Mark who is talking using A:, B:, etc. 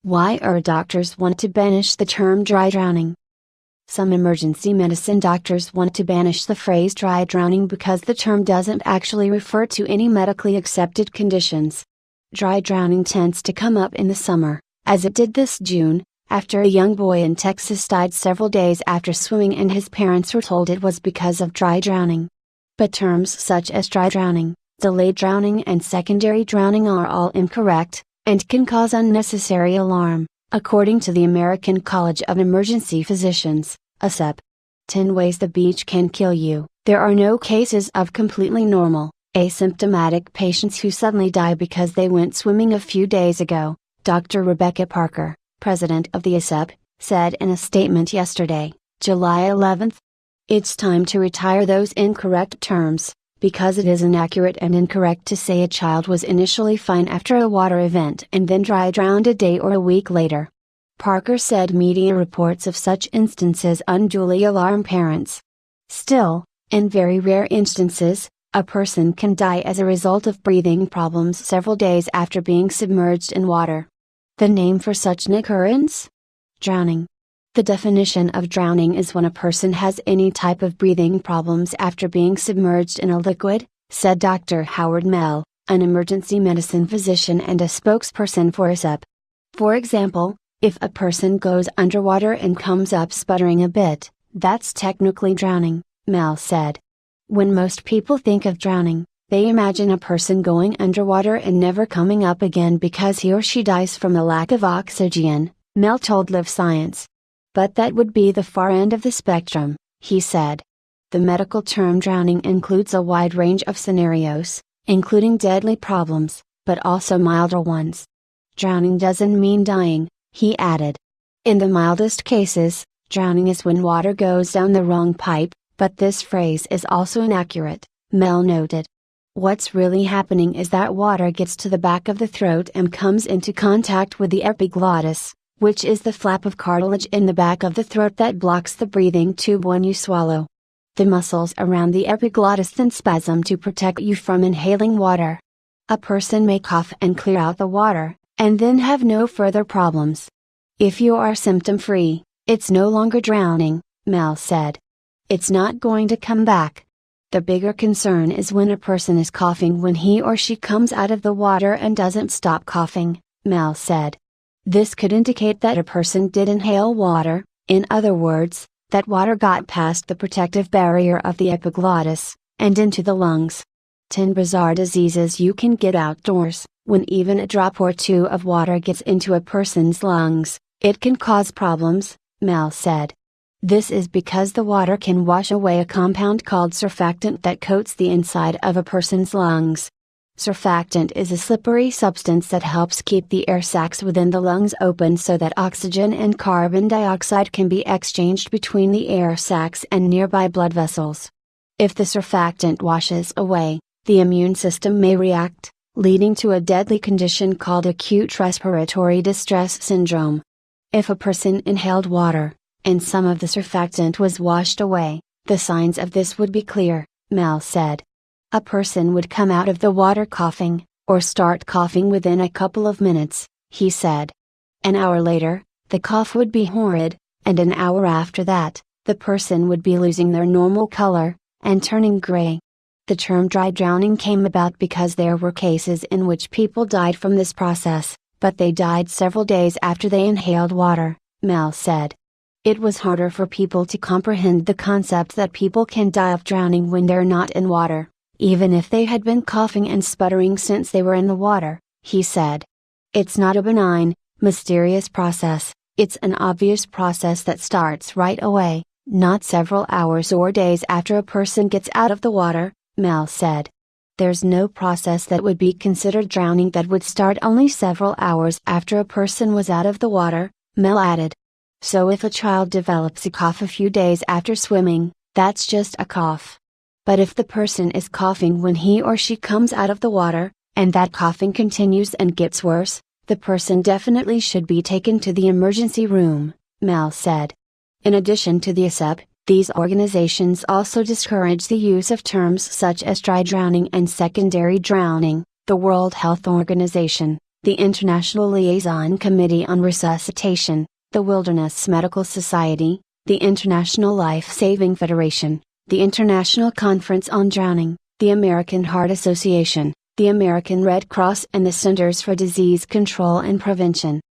A: Why doctors want to banish the term dry drowning? Some emergency medicine doctors want to banish the phrase dry drowning because the term doesn't actually refer to any medically accepted conditions. Dry drowning tends to come up in the summer, as it did this June, after a young boy in Texas died several days after swimming and his parents were told it was because of dry drowning. But terms such as dry drowning, delayed drowning and secondary drowning are all incorrect, and can cause unnecessary alarm, according to the American College of Emergency Physicians, ASEP. 10 Ways the Beach Can Kill You. There are no cases of completely normal, asymptomatic patients who suddenly die because they went swimming a few days ago, Dr. Rebecca Parker, president of the ASEP, said in a statement yesterday, July 11. It's time to retire those incorrect terms, because it is inaccurate and incorrect to say a child was initially fine after a water event and then dry drowned a day or a week later. Parker said media reports of such instances unduly alarm parents. Still, in very rare instances, a person can die as a result of breathing problems several days after being submerged in water. The name for such an occurrence? Drowning. The definition of drowning is when a person has any type of breathing problems after being submerged in a liquid, said Dr. Howard Mell, an emergency medicine physician and a spokesperson for ASEP. For example, if a person goes underwater and comes up sputtering a bit, that's technically drowning, Mell said. When most people think of drowning, they imagine a person going underwater and never coming up again because he or she dies from a lack of oxygen, Mell told Live Science. But that would be the far end of the spectrum, he said. The medical term drowning includes a wide range of scenarios, including deadly problems, but also milder ones. Drowning doesn't mean dying, he added. In the mildest cases, drowning is when water goes down the wrong pipe, but this phrase is also inaccurate, Mell noted. What's really happening is that water gets to the back of the throat and comes into contact with the epiglottis, which is the flap of cartilage in the back of the throat that blocks the breathing tube when you swallow. The muscles around the epiglottis then spasm to protect you from inhaling water. A person may cough and clear out the water, and then have no further problems. If you are symptom-free, it's no longer drowning, Mell said. It's not going to come back. The bigger concern is when a person is coughing when he or she comes out of the water and doesn't stop coughing, Mell said. This could indicate that a person did inhale water, in other words, that water got past the protective barrier of the epiglottis, and into the lungs. 10 bizarre diseases you can get outdoors. When even a drop or two of water gets into a person's lungs, it can cause problems, Mell said. This is because the water can wash away a compound called surfactant that coats the inside of a person's lungs. Surfactant is a slippery substance that helps keep the air sacs within the lungs open so that oxygen and carbon dioxide can be exchanged between the air sacs and nearby blood vessels. If the surfactant washes away, the immune system may react, leading to a deadly condition called acute respiratory distress syndrome. If a person inhaled water, and some of the surfactant was washed away, the signs of this would be clear, Mell said. A person would come out of the water coughing, or start coughing within a couple of minutes, he said. An hour later, the cough would be horrid, and an hour after that, the person would be losing their normal color, and turning gray. The term dry drowning came about because there were cases in which people died from this process, but they died several days after they inhaled water, Mell said. It was harder for people to comprehend the concept that people can die of drowning when they're not in water, even if they had been coughing and sputtering since they were in the water, he said. It's not a benign, mysterious process, it's an obvious process that starts right away, not several hours or days after a person gets out of the water, Mell said. There's no process that would be considered drowning that would start only several hours after a person was out of the water, Mell added. So if a child develops a cough a few days after swimming, that's just a cough. But if the person is coughing when he or she comes out of the water, and that coughing continues and gets worse, the person definitely should be taken to the emergency room, Mell said. In addition to the ASEP, these organizations also discourage the use of terms such as dry drowning and secondary drowning. The World Health Organization, the International Liaison Committee on Resuscitation, the Wilderness Medical Society, the International Life-Saving Federation, the International Conference on Drowning, the American Heart Association, the American Red Cross and the Centers for Disease Control and Prevention.